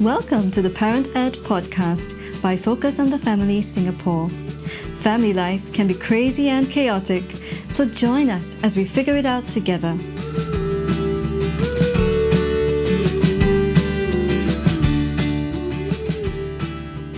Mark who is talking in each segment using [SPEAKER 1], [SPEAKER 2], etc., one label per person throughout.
[SPEAKER 1] Welcome to the Parent Ed podcast by Focus on the Family Singapore. Family life can be crazy and chaotic, so join us as we figure it out together.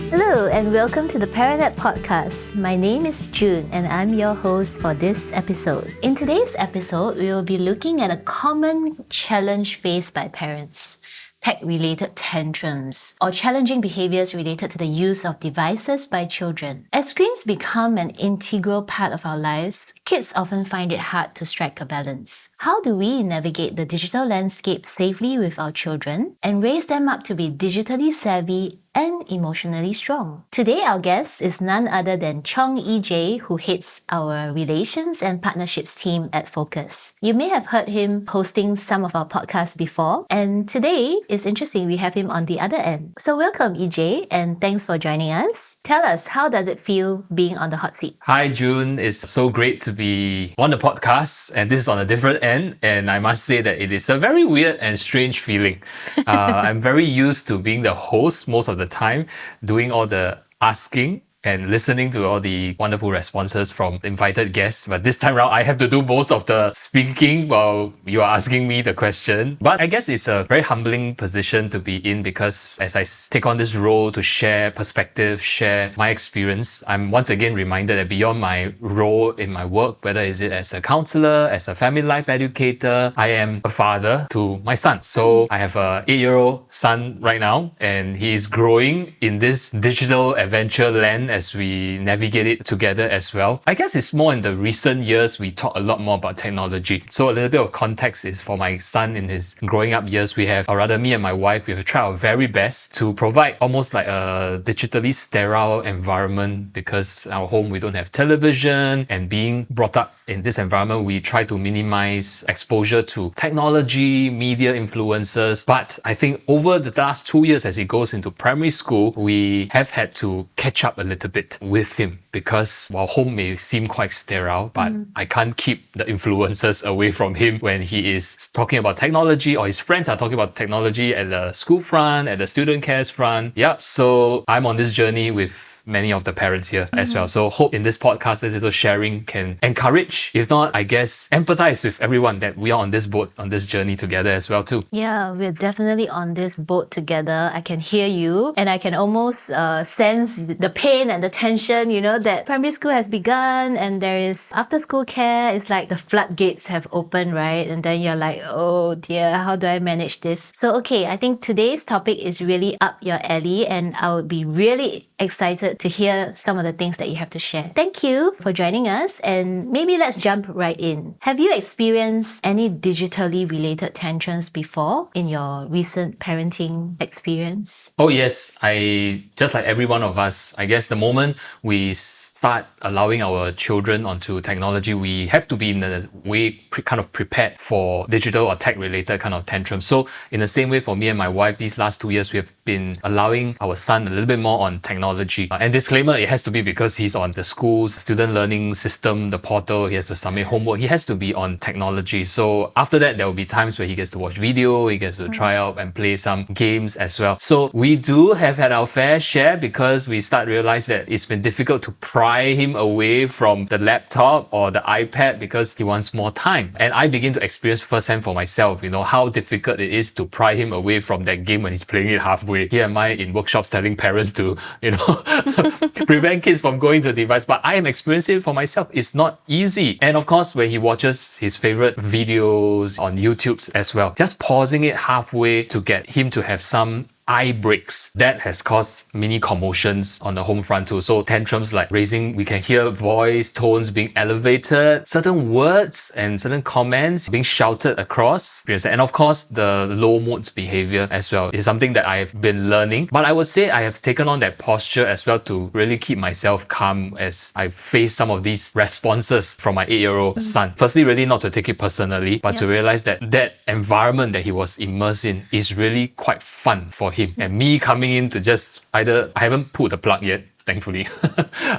[SPEAKER 2] Hello and welcome to the Parent Ed podcast. My name is June and I'm your host for this episode. In today's episode, we will be looking at a common challenge faced by parents. Tech-related tantrums, or challenging behaviours related to the use of devices by children. As screens become an integral part of our lives, kids often find it hard to strike a balance. How do we navigate the digital landscape safely with our children and raise them up to be digitally savvy and emotionally strong? Today, our guest is none other than Chong Ee Jay, who heads our Relations and Partnerships team at Focus. You may have heard him hosting some of our podcasts before, and today is interesting, we have him on the other end. So welcome, EJ, and thanks for joining us. Tell us, how does it feel being on the hot seat?
[SPEAKER 3] Hi, June. It's so great to be on the podcast, and this is on a different end, and I must say that it is a very weird and strange feeling. I'm very used to being the host most of the time, doing all the asking and listening to all the wonderful responses from invited guests. But this time around, I have to do most of the speaking while you are asking me the question. But I guess it's a very humbling position to be in, because as I take on this role to share perspective, share my experience, I'm once again reminded that beyond my role in my work, whether is it as a counsellor, as a family life educator, I am a father to my son. So I have an 8-year-old son right now, and he is growing in this digital adventure land as we navigate it together as well. I guess it's more in the recent years we talk a lot more about technology. So a little bit of context is for my son in his growing up years, we have, or rather me and my wife, we have tried our very best to provide almost like a digitally sterile environment, because our home we don't have television, and being brought up in this environment, we try to minimize exposure to technology, media influencers. But I think over the last 2 years, as he goes into primary school, we have had to catch up a little bit with him, because while home may seem quite sterile, but I can't keep the influencers away from him when he is talking about technology, or his friends are talking about technology at the school front, at the student cares front. Yep, so I'm on this journey with many of the parents here as well. So hope in this podcast, this little sharing can encourage, if not, I guess, empathize with everyone that we are on this boat, on this journey together as well too.
[SPEAKER 2] Yeah, we're definitely on this boat together. I can hear you, and I can almost sense the pain and the tension, that primary school has begun and there is after school care. It's like the floodgates have opened, right? And then you're like, oh dear, how do I manage this? So okay, I think today's topic is really up your alley, and I would be really excited to hear some of the things that you have to share. Thank you for joining us, and maybe let's jump right in. Have you experienced any digitally related tantrums before in your recent parenting experience?
[SPEAKER 3] Oh yes, I just like every one of us, I guess the moment we start allowing our children onto technology, we have to be in a way kind of prepared for digital or tech related kind of tantrums. So in the same way for me and my wife, these last 2 years, we have been allowing our son a little bit more on technology. And disclaimer, it has to be because he's on the school's student learning system, the portal, he has to submit homework, he has to be on technology. So after that, there will be times where he gets to watch video, he gets to try out and play some games as well. So we do have had our fair share, because we start to realize that it's been difficult to pry him away from the laptop or the iPad because he wants more time. And I begin to experience firsthand for myself, how difficult it is to pry him away from that game when he's playing it halfway. Here am I in workshops telling parents to, prevent kids from going to the device. But I am experiencing it for myself. It's not easy. And of course, when he watches his favorite videos on YouTube as well, just pausing it halfway to get him to have some eye breaks. That has caused mini commotions on the home front too. So tantrums like raising, we can hear voice tones being elevated, certain words and certain comments being shouted across. And of course, the low moods behavior as well is something that I've been learning. But I would say I have taken on that posture as well to really keep myself calm as I face some of these responses from my 8-year-old son. Firstly, really not to take it personally, but to realize that that environment that he was immersed in is really quite fun for him. And me coming in to just either, I haven't pulled the plug yet, thankfully.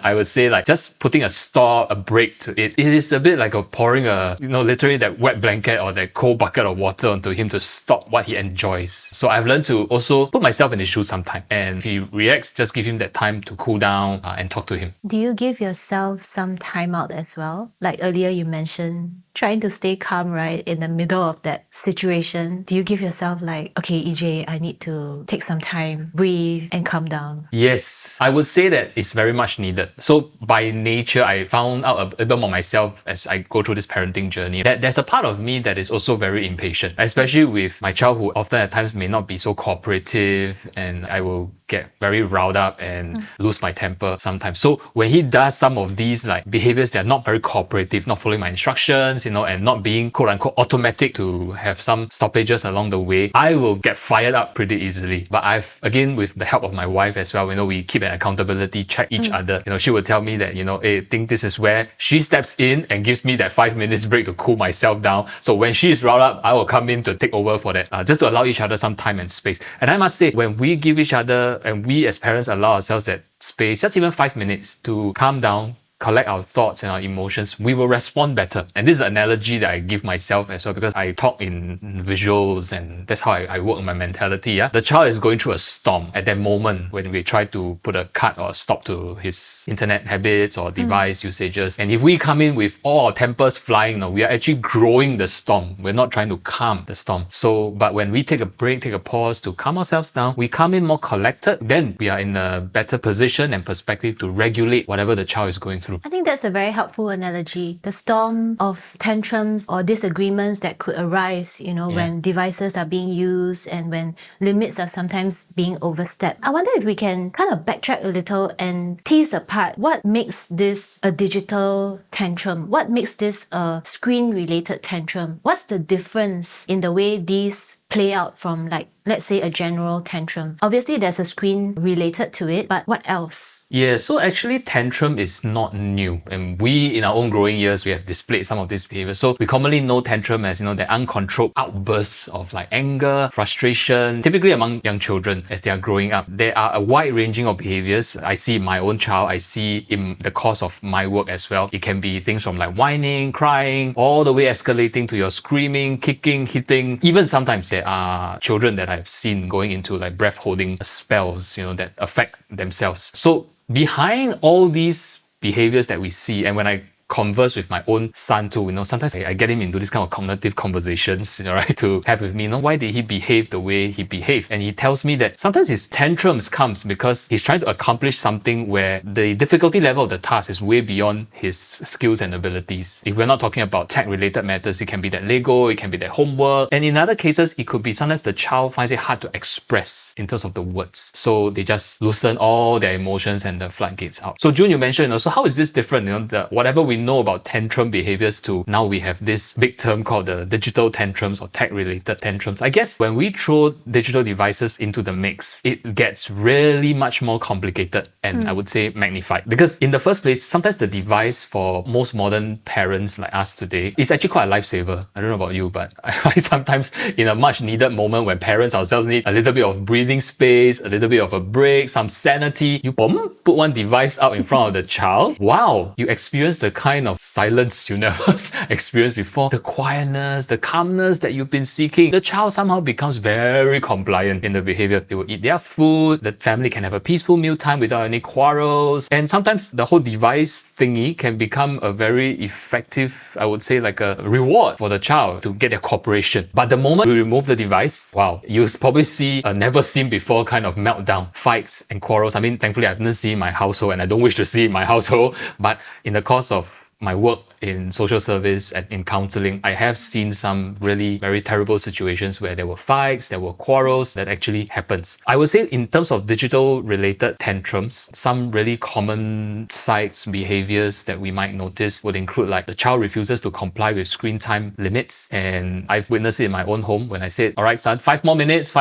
[SPEAKER 3] I would say like just putting a stop, a break to it. It is a bit like pouring literally that wet blanket or that cold bucket of water onto him to stop what he enjoys. So I've learned to also put myself in his shoes sometime. And if he reacts, just give him that time to cool down and talk to him.
[SPEAKER 2] Do you give yourself some time out as well? Like earlier you mentioned, trying to stay calm, right, in the middle of that situation. Do you give yourself like, okay, EJ, I need to take some time, breathe and calm down?
[SPEAKER 3] Yes, I would say that it's very much needed. So by nature, I found out a bit more myself as I go through this parenting journey, that there's a part of me that is also very impatient, especially with my child who often at times may not be so cooperative, and I will get very riled up and lose my temper sometimes. So when he does some of these like behaviors that are not very cooperative, not following my instructions, and not being quote unquote automatic to have some stoppages along the way, I will get fired up pretty easily. But I've, again, with the help of my wife as well, we keep an accountability, check each other. She would tell me that, I think this is where she steps in and gives me that 5 minutes break to cool myself down. So when she is riled up, I will come in to take over for that, just to allow each other some time and space. And I must say, when we give each other and we as parents allow ourselves that space, just even 5 minutes to calm down, collect our thoughts and our emotions, we will respond better. And this is an analogy that I give myself as well, because I talk in visuals and that's how I work on my mentality. Yeah? The child is going through a storm at that moment when we try to put a cut or a stop to his internet habits or device usages. And if we come in with all our tempers flying, we are actually growing the storm. We're not trying to calm the storm. So, but when we take a break, take a pause to calm ourselves down, we come in more collected, then we are in a better position and perspective to regulate whatever the child is going through.
[SPEAKER 2] I think that's a very helpful analogy. The storm of tantrums or disagreements that could arise, when devices are being used and when limits are sometimes being overstepped. I wonder if we can kind of backtrack a little and tease apart what makes this a digital tantrum? What makes this a screen-related tantrum? What's the difference in the way these play out from, like, let's say a general tantrum? Obviously there's a screen related to it, but what else?
[SPEAKER 3] Yeah, so actually tantrum is not new, and we in our own growing years, we have displayed some of these behaviors. So we commonly know tantrum as, the uncontrolled outbursts of like anger, frustration, typically among young children as they are growing up. There are a wide ranging of behaviors. I see in my own child, I see in the course of my work as well. It can be things from like whining, crying, all the way escalating to your screaming, kicking, hitting. Even sometimes there are children that I've seen going into like breath holding spells, that affect themselves. So behind all these behaviors that we see, and when I converse with my own son too, sometimes I get him into this kind of cognitive conversations, right, to have with me, why did he behave the way he behaved? And he tells me that sometimes his tantrums comes because he's trying to accomplish something where the difficulty level of the task is way beyond his skills and abilities. If we're not talking about tech-related matters, it can be that Lego, it can be that homework. And in other cases, it could be sometimes the child finds it hard to express in terms of the words. So they just loosen all their emotions and the floodgates out. So June, you mentioned, so how is this different? Whatever we know about tantrum behaviors to now we have this big term called the digital tantrums or tech-related tantrums. I guess when we throw digital devices into the mix, it gets really much more complicated and I would say magnified. Because in the first place, sometimes the device for most modern parents like us today is actually quite a lifesaver. I don't know about you, but I find sometimes in a much needed moment when parents ourselves need a little bit of breathing space, a little bit of a break, some sanity, you put one device out in front of the child. Wow, you experience the kind of silence you never experienced before, the quietness, the calmness that you've been seeking. The child somehow becomes very compliant in the behavior. They will eat their food, the family can have a peaceful mealtime without any quarrels, and sometimes the whole device thingy can become a very effective, I would say, like a reward for the child to get their cooperation. But the moment we remove the device, wow, you'll probably see a never seen before kind of meltdown, fights and quarrels. I mean, thankfully I haven't seen in my household and I don't wish to see in my household, but in the course of my work in social service and in counselling, I have seen some really very terrible situations where there were fights, there were quarrels that actually happens. I would say in terms of digital related tantrums, some really common sites, behaviors that we might notice would include like the child refuses to comply with screen time limits. And I've witnessed it in my own home when I said, all right, son, 5 more minutes,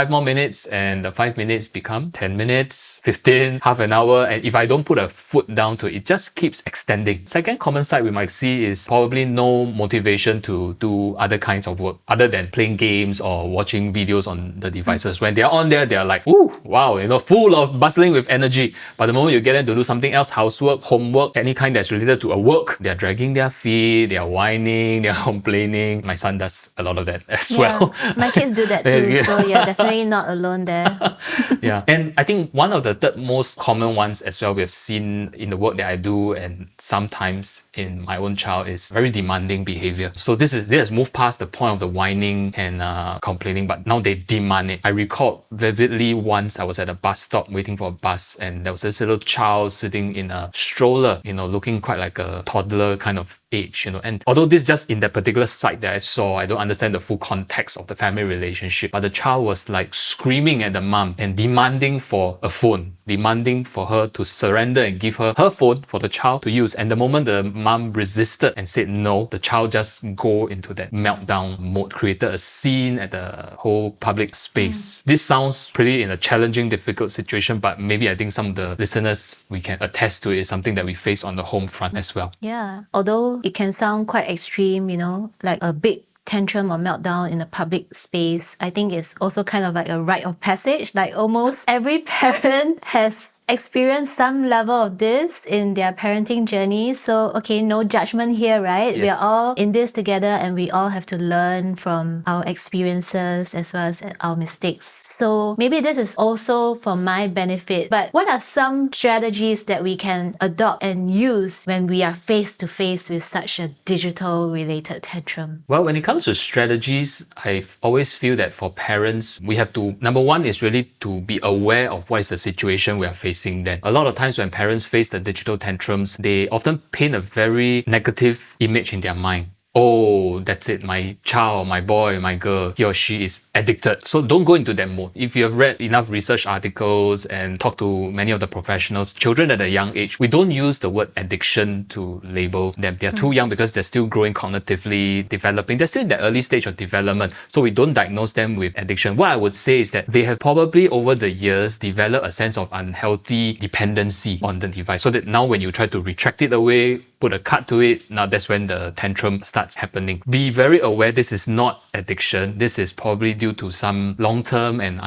[SPEAKER 3] and the 5 minutes become 10 minutes, 15, half an hour. And if I don't put a foot down to it, it just keeps extending. Second common site we might see is probably no motivation to do other kinds of work other than playing games or watching videos on the devices. When they're on there, they're like, ooh, wow, full of bustling with energy. But the moment you get them to do something else, housework, homework, any kind that's related to a work, they're dragging their feet, they're whining, they're complaining. My son does a lot of that as well.
[SPEAKER 2] My kids do that too, so you're definitely not alone there.
[SPEAKER 3] Yeah, and I think one of the third most common ones as well we have seen in the work that I do and sometimes in my own child is very demanding behavior. So this has moved past the point of the whining and complaining, but now they demand it. I recall vividly once I was at a bus stop waiting for a bus, and there was this little child sitting in a stroller, looking quite like a toddler kind of age, and although this just in that particular site that I saw, I don't understand the full context of the family relationship, but the child was like screaming at the mom and demanding for a phone, demanding for her to surrender and give her her phone for the child to use. And the moment the mom resisted and said no, the child just go into that meltdown mode, created a scene at the whole public space. This sounds pretty in a challenging, difficult situation, but maybe I think some of the listeners, we can attest to it, is something that we face on the home front as well.
[SPEAKER 2] Yeah, although it can sound quite extreme, like a big tantrum or meltdown in a public space, I think it's also kind of like a rite of passage. Like almost every parent has experienced some level of this in their parenting journey. So, okay, no judgment here, right?
[SPEAKER 3] Yes.
[SPEAKER 2] We are all in this together and we all have to learn from our experiences as well as our mistakes. So maybe this is also for my benefit, but what are some strategies that we can adopt and use when we are face to face with such a digital related tantrum?
[SPEAKER 3] Well, when it comes to strategies, I always feel that for parents, we have to, number one is really to be aware of what is the situation we are facing then. A lot of times when parents face the digital tantrums, they often paint a very negative image in their mind. Oh, that's it, my child, my boy, my girl, he or she is addicted. So don't go into that mode. If you have read enough research articles and talked to many of the professionals, children at a young age, we don't use the word addiction to label them. They're too young because they're still growing cognitively, developing. They're still in the early stage of development. So we don't diagnose them with addiction. What I would say is that they have probably over the years developed a sense of unhealthy dependency on the device. So that now when you try to retract it away, put a cut to it, now that's when the tantrum starts happening. Be very aware this is not addiction. This is probably due to some long-term and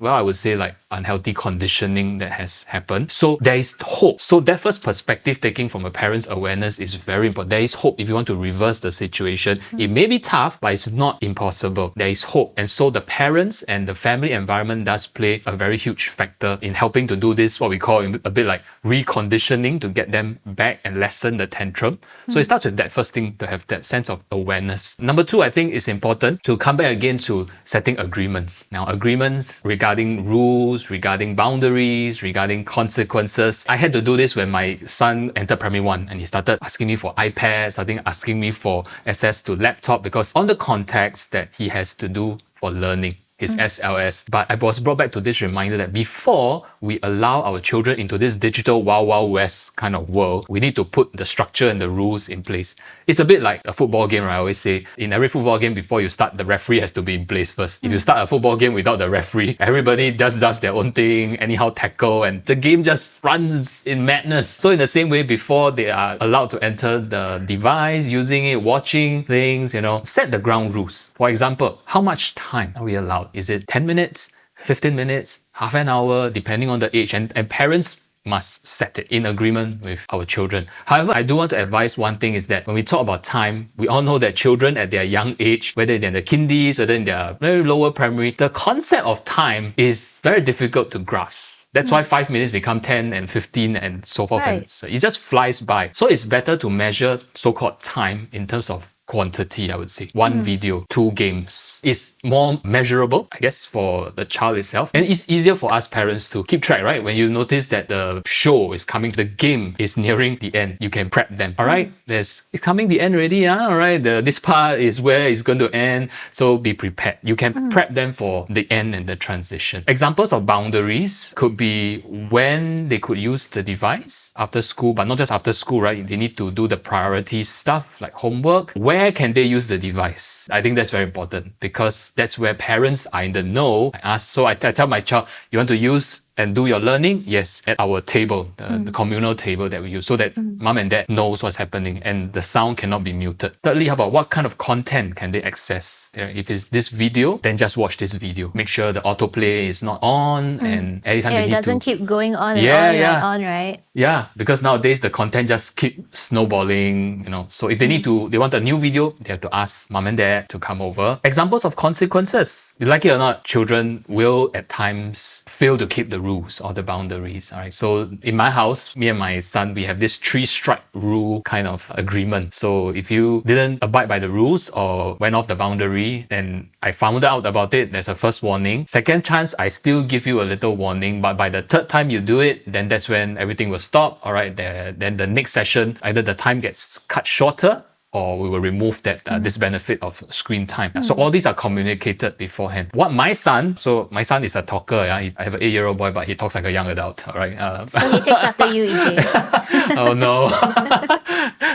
[SPEAKER 3] I would say like unhealthy conditioning that has happened. So there is hope. So that first perspective taking from a parent's awareness is very important. There is hope if you want to reverse the situation. It may be tough, but it's not impossible. There is hope. And so the parents and the family environment does play a very huge factor in helping to do this, what we call a bit like reconditioning, to get them back and lessen the tantrum. So it starts with that first thing, to have that sense of awareness. Number two, I think it's important to come back again to setting agreements. Now, agreements regarding rules, regarding boundaries, regarding consequences. I had to do this when my son entered primary 1 and he started asking me for iPad, starting asking me for access to laptop, because on the context that he has to do for learning, his SLS. But I was brought back to this reminder that before we allow our children into this digital wild, wild west kind of world, we need to put the structure and the rules in place. It's a bit like a football game, right? I always say, in every football game, before you start, the referee has to be in place first. If you start a football game without the referee, everybody just does their own thing, anyhow tackle, and the game just runs in madness. So in the same way, before they are allowed to enter the device, using it, watching things, set the ground rules. For example, how much time are we allowed? Is it 10 minutes, 15 minutes, half an hour, depending on the age? And parents must set it in agreement with our children. However, I do want to advise one thing is that when we talk about time, we all know that children at their young age, whether they're in the kindies, whether in their very lower primary, the concept of time is very difficult to grasp. That's why 5 minutes become 10 and 15 and so forth.
[SPEAKER 2] Right.
[SPEAKER 3] And so it just flies by. So it's better to measure so-called time in terms of quantity, I would say. 1 video, 2 games is more measurable, I guess, for the child itself. And it's easier for us parents to keep track, right? When you notice that the show is coming, the game is nearing the end, you can prep them. All right, it's coming the end already. All right, this part is where it's going to end. So be prepared. You can prep them for the end and the transition. Examples of boundaries could be when they could use the device after school, but not just after school, right? They need to do the priority stuff like homework. Where can they use the device? I think that's very important because that's where parents are in the know. I tell my child, you want to use and do your learning, yes, at our table, the communal table that we use, so that mom and dad knows what's happening and the sound cannot be muted. Thirdly, how about what kind of content can they access? If it's this video, then just watch this video. Make sure the autoplay is not on, and anytime they
[SPEAKER 2] it
[SPEAKER 3] need
[SPEAKER 2] doesn't
[SPEAKER 3] to...
[SPEAKER 2] keep going on and on, right?
[SPEAKER 3] Yeah, because nowadays the content just keep snowballing, So if they need to, they want a new video, they have to ask mom and dad to come over. Examples of consequences. You like it or not, children will at times fail to keep the rules or the boundaries. All right. So in my house, me and my son, we have this 3-strike rule kind of agreement. So if you didn't abide by the rules or went off the boundary, then I found out about it, there's a first warning. Second chance, I still give you a little warning, but by the third time you do it, then that's when everything will stop. All right. Then the next session, either the time gets cut shorter, or we will remove that disbenefit of screen time. So all these are communicated beforehand. My son is a talker. I have an 8-year-old boy, but he talks like a young adult. All right.
[SPEAKER 2] So he takes after you, EJ.
[SPEAKER 3] Oh no.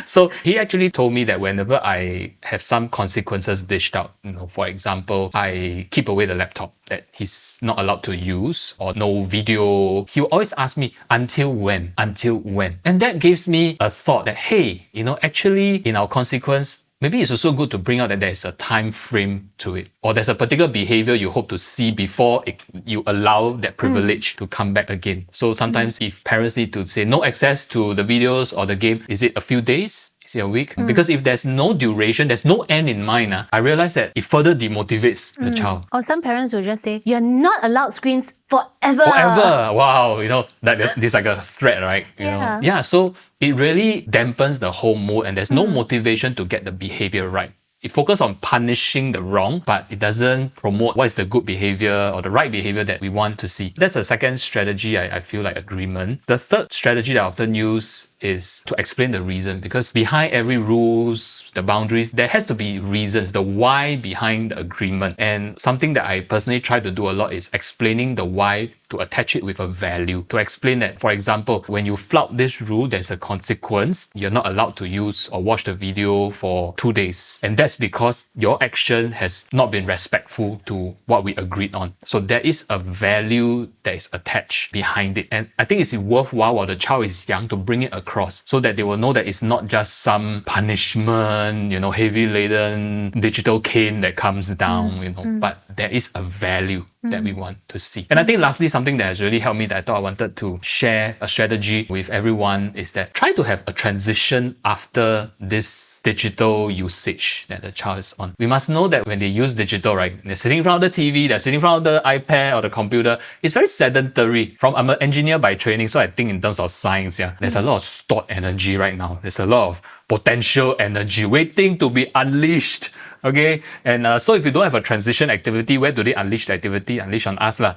[SPEAKER 3] So he actually told me that whenever I have some consequences dished out, for example, I keep away the laptop that he's not allowed to use, or no video, he'll always ask me, until when? Until when? And that gives me a thought that, hey, actually in our consequence, maybe it's also good to bring out that there's a time frame to it, or there's a particular behavior you hope to see before you allow that privilege to come back again. So sometimes if parents need to say no access to the videos or the game, is it a few days? Is it a week? Because if there's no duration, there's no end in mind, I realize that it further demotivates the child.
[SPEAKER 2] Or some parents will just say, you're not allowed screens forever.
[SPEAKER 3] Forever. Wow. This is like a threat, right? Yeah. So it really dampens the whole mood, and there's no motivation to get the behavior right. It focuses on punishing the wrong, but it doesn't promote what is the good behavior or the right behavior that we want to see. That's the second strategy, I feel like, agreement. The third strategy that I often use is to explain the reason, because behind every rules, the boundaries, there has to be reasons, the why behind the agreement. And something that I personally try to do a lot is explaining the why, to attach it with a value, to explain that, for example, when you flout this rule, there's a consequence. You're not allowed to use or watch the video for 2 days. And that's because your action has not been respectful to what we agreed on. So there is a value that is attached behind it. And I think it's worthwhile while the child is young to bring it across, so that they will know that it's not just some punishment, heavy laden digital cane that comes down, but there is a value that we want to see. And I think lastly, something that has really helped me that I thought I wanted to share a strategy with everyone is that try to have a transition after this digital usage that the child is on. We must know that when they use digital, right, they're sitting in front of the TV, they're sitting in front of the iPad or the computer. It's very sedentary. I'm an engineer by training, so I think in terms of science, there's a lot of stored energy right now. There's a lot of potential energy waiting to be unleashed. Okay, and so if you don't have a transition activity, where do they unleash the activity? Unleash on us lah.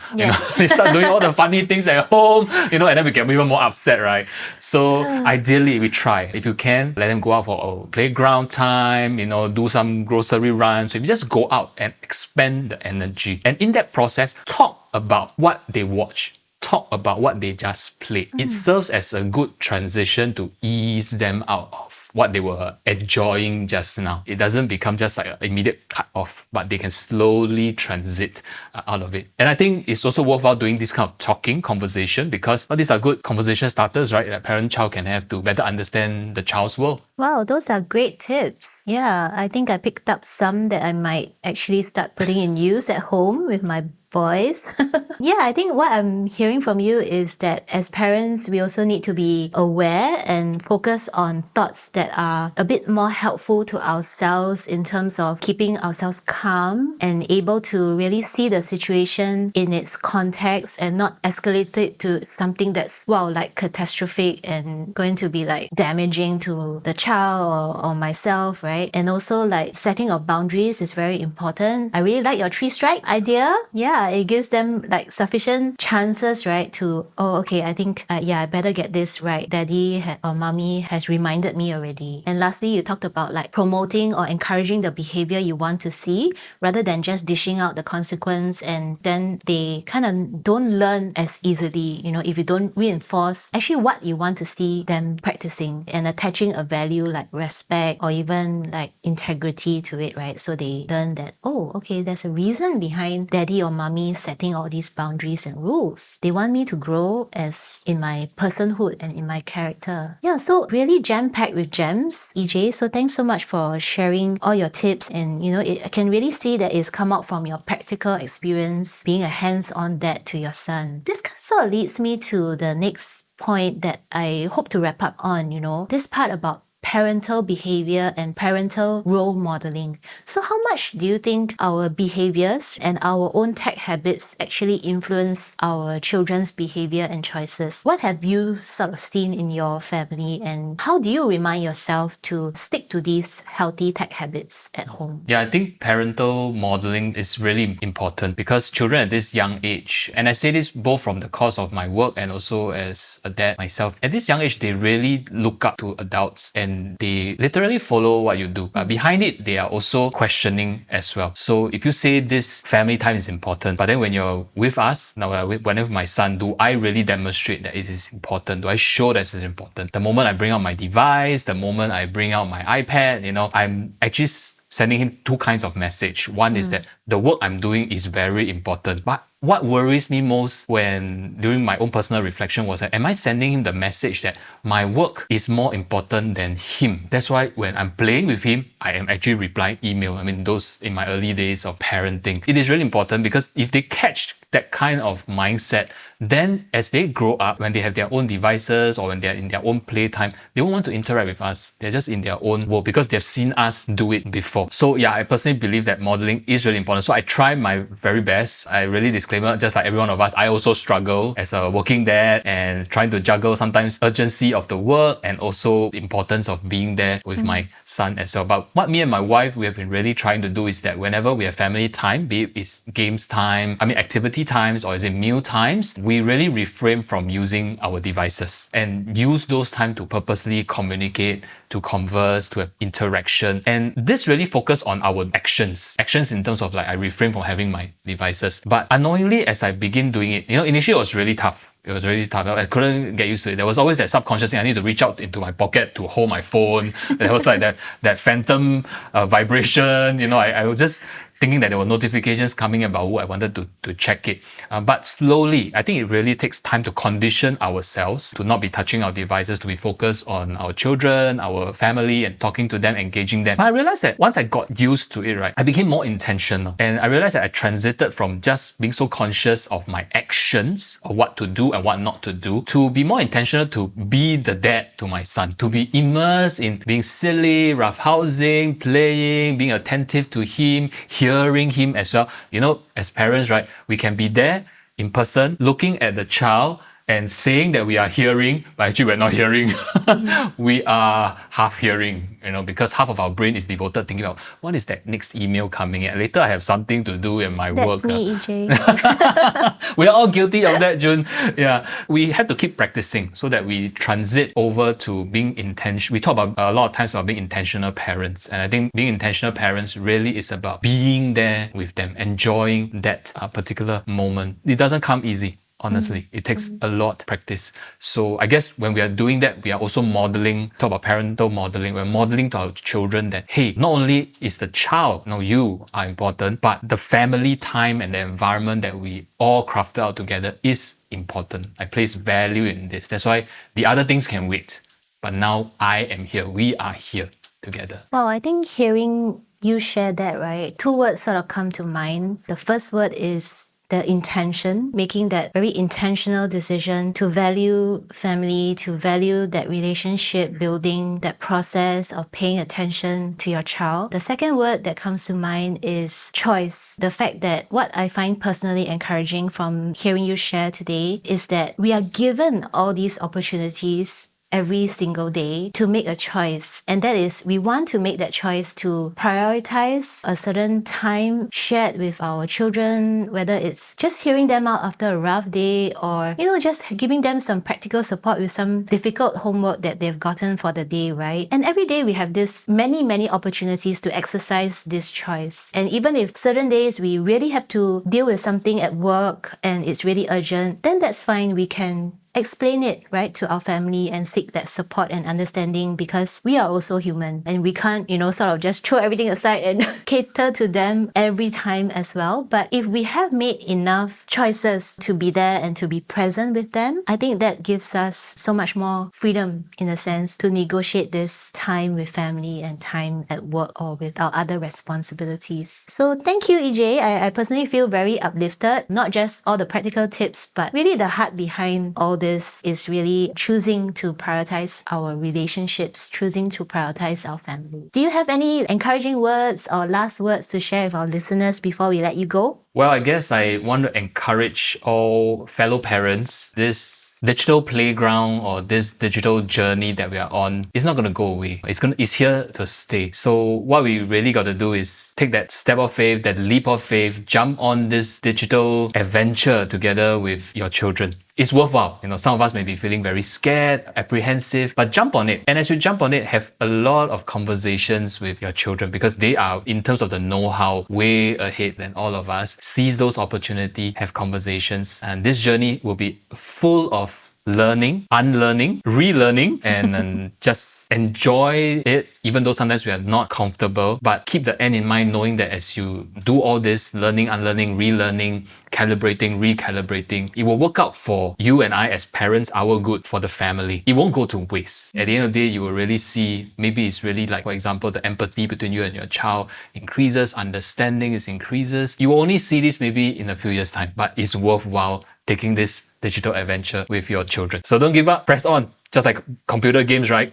[SPEAKER 3] They start doing all the funny things at home, and then we get even more upset, right? So ideally, we try. If you can, let them go out for a playground time, do some grocery runs. So if you just go out and expand the energy, and in that process, talk about what they watch. Talk about what they just played. It serves as a good transition to ease them out of what they were enjoying just now. It doesn't become just like an immediate cut off, but they can slowly transit out of it. And I think it's also worthwhile doing this kind of conversation, because these are good conversation starters, right? That parent-child can have to better understand the child's world.
[SPEAKER 2] Wow, those are great tips. Yeah, I think I picked up some that I might actually start putting in use at home with my boys. Yeah, I think what I'm hearing from you is that as parents, we also need to be aware and focus on thoughts that are a bit more helpful to ourselves in terms of keeping ourselves calm and able to really see the situation in its context and not escalate it to something that's, like catastrophic and going to be like damaging to the child or myself, right? And also like setting of boundaries is very important. I really like your 3-strike idea. Yeah, it gives them like sufficient chances, right, to, okay, I think, I better get this right. Daddy or mommy has reminded me already. And lastly, you talked about like promoting or encouraging the behavior you want to see rather than just dishing out the consequence, and then they kind of don't learn as easily, if you don't reinforce actually what you want to see them practicing and attaching a value like respect or even like integrity to it, right? So they learn that, okay, there's a reason behind daddy or mommy mommy setting all these boundaries and rules. They want me to grow as in my personhood and in my character. Yeah, so really jam-packed with gems, EJ. So thanks so much for sharing all your tips. And I can really see that it's come out from your practical experience, being a hands-on dad to your son. This sort of leads me to the next point that I hope to wrap up on, this part about parental behavior and parental role modeling. So how much do you think our behaviors and our own tech habits actually influence our children's behavior and choices? What have you sort of seen in your family, and how do you remind yourself to stick to these healthy tech habits at home?
[SPEAKER 3] Yeah, I think parental modeling is really important because children at this young age, and I say this both from the course of my work and also as a dad myself, at this young age, they really look up to adults and they literally follow what you do. But behind it, they are also questioning as well. So if you say this family time is important, but then when you're with us, now whenever my son, do I really demonstrate that it is important? Do I show that it is important? The moment I bring out my device, the moment I bring out my iPad, I'm actually sending him two kinds of message. One is that the work I'm doing is very important. But what worries me most during my own personal reflection was that, am I sending him the message that my work is more important than him? That's why when I'm playing with him, I am actually replying email. Those in my early days of parenting. It is really important because if they catch that kind of mindset, then as they grow up, when they have their own devices or when they're in their own playtime, they won't want to interact with us. They're just in their own world because they've seen us do it before. So yeah, I personally believe that modeling is really important. So I try my very best. I really disclaimer, just like every one of us, I also struggle as a working dad and trying to juggle sometimes urgency of the work and also the importance of being there with my son as well. But what me and my wife, we have been really trying to do is that whenever we have family time, be it is games time, activity times, or is it meal times, we really refrain from using our devices and use those time to purposely communicate, to converse, to have interaction. And this really focus on our actions in terms of I refrain from having my devices. But unknowingly, as I begin doing it, initially it was really tough. It was really tough. I couldn't get used to it. There was always that subconscious thing. I need to reach out into my pocket to hold my phone. There was that phantom vibration. I was just thinking that there were notifications coming about who I wanted to check it. But slowly, I think it really takes time to condition ourselves to not be touching our devices, to be focused on our children, our family, and talking to them, engaging them. But I realized that once I got used to it, right, I became more intentional. And I realized that I transited from just being so conscious of my actions, of what to do and what not to do, to be more intentional to be the dad to my son, to be immersed in being silly, roughhousing, playing, being attentive to him, hearing him as well. As parents, right, we can be there in person, looking at the child and saying that we are hearing, but actually we're not hearing. We are half hearing, because half of our brain is devoted thinking about what is that next email coming in. Later I have something to do in my work.
[SPEAKER 2] That's me, EJ.
[SPEAKER 3] We are all guilty of that, June. Yeah, we have to keep practicing so that we transit over to being intentional. We talk about a lot of times about being intentional parents. And I think being intentional parents really is about being there with them, enjoying that particular moment. It doesn't come easy. Honestly, it takes a lot of practice. So I guess when we are doing that, we are also modeling, talk about parental modeling, we're modeling to our children that, hey, not only is the child, you are important, but the family time and the environment that we all crafted out together is important. I place value in this. That's why the other things can wait. But now I am here. We are here together.
[SPEAKER 2] Well, I think hearing you share that, right, two words sort of come to mind. The first word is the intention, making that very intentional decision to value family, to value that relationship building, that process of paying attention to your child. The second word that comes to mind is choice. The fact that what I find personally encouraging from hearing you share today is that we are given all these opportunities every single day to make a choice. And that is, we want to make that choice to prioritize a certain time shared with our children, whether it's just hearing them out after a rough day or, just giving them some practical support with some difficult homework that they've gotten for the day, right? And every day we have this many opportunities to exercise this choice. And even if certain days we really have to deal with something at work and it's really urgent, then that's fine. We can explain it, right, to our family and seek that support and understanding, because we are also human and we can't, sort of just throw everything aside and cater to them every time as well. But if we have made enough choices to be there and to be present with them, I think that gives us so much more freedom, in a sense, to negotiate this time with family and time at work or with our other responsibilities. So thank you, EJ. I personally feel very uplifted. Not just all the practical tips, but really the heart behind all this is really choosing to prioritize our relationships, choosing to prioritize our family. Do you have any encouraging words or last words to share with our listeners before we let you go?
[SPEAKER 3] Well, I guess I want to encourage all fellow parents. This digital playground or this digital journey that we are on is not going to go away. It's here to stay. So what we really got to do is take that step of faith, that leap of faith, jump on this digital adventure together with your children. It's worthwhile. Some of us may be feeling very scared, apprehensive, but jump on it. And as you jump on it, have a lot of conversations with your children, because they are, in terms of the know-how, way ahead than all of us. Seize those opportunities, have conversations, and this journey will be full of learning, unlearning, relearning, and just enjoy it, even though sometimes we are not comfortable. But keep the end in mind, knowing that as you do all this learning, unlearning, relearning, calibrating, recalibrating, it will work out for you and I as parents, our good, for the family. It won't go to waste. At the end of the day, you will really see, maybe it's really like, for example, the empathy between you and your child increases, understanding is increases. You will only see this maybe in a few years' time, but it's worthwhile taking this digital adventure with your children. So don't give up, press on. Just like computer games, right?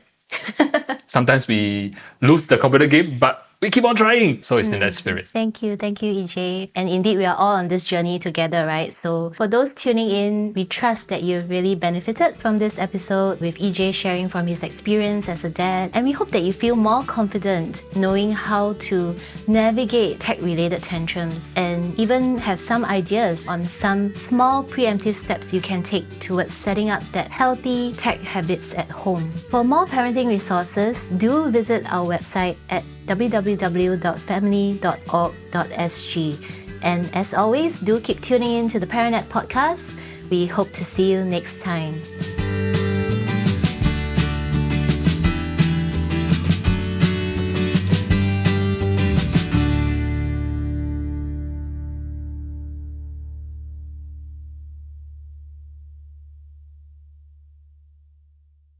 [SPEAKER 3] Sometimes we lose the computer game, but we keep on trying. So it's in that spirit.
[SPEAKER 2] Thank you, EJ. And indeed, we are all on this journey together, right? So for those tuning in, we trust that you really benefited from this episode with EJ sharing from his experience as a dad. And we hope that you feel more confident knowing how to navigate tech-related tantrums, and even have some ideas on some small preemptive steps you can take towards setting up that healthy tech habits at home. For more parenting resources, do visit our website at www.family.org.sg. And as always, do keep tuning in to the ParentNet podcast. We hope to see you next time.